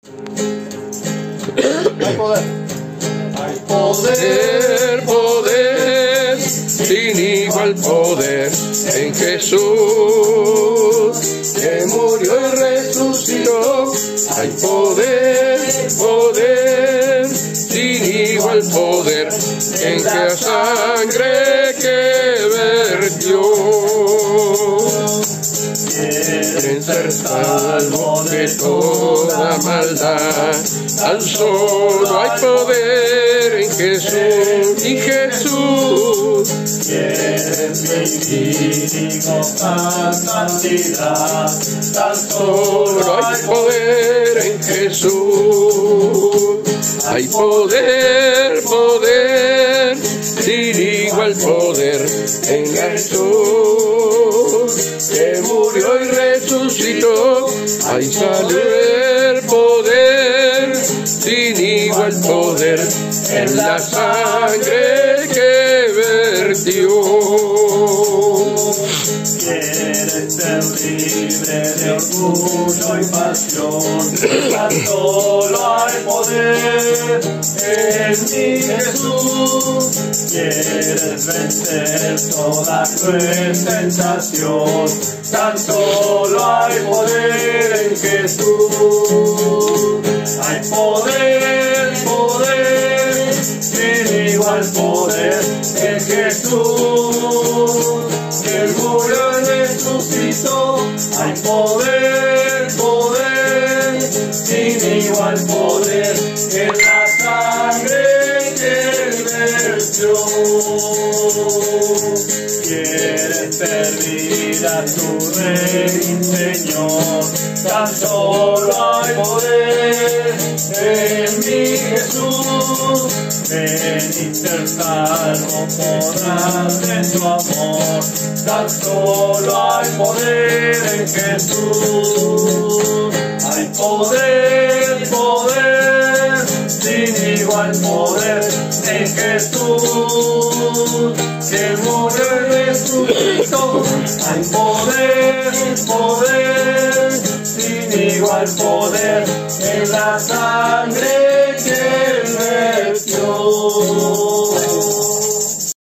Hay poder. Hay poder, poder, sin igual poder en Jesús, que murió y resucitó. Hay poder, poder, sin igual poder en la sangre que vertió. Quieren ser salvos de toda maldad, tan solo hay poder en Jesús y Jesús. quieren vivir y gozar santidad, tan Solo hay poder en Jesús. Hay poder, poder, sin igual poder en Jesús, que murió y resucitó. Ahí salió el poder, sin igual poder en la sangre que vertió. Quieres ser libre de orgullo y pasión, tan solo hay poder en mi Jesús. Quieres vencer toda cruel tentación, tan solo hay poder en Jesús. Hay poder, poder, sin igual poder en Jesús. Él murió y resucitó. Hay poder, poder, sin igual poder en la sangre que él vertió. Quieres servir a tu Rey, Señor, tan solo hay poder en mi Jesús. Ven y ser salvo, podrás en tu amor, tan solo hay poder en Jesús. Hay poder, poder, sin igual poder en Jesús, que murió y resucitó. Hay poder, poder, sin igual poder en la sangre que él vertió.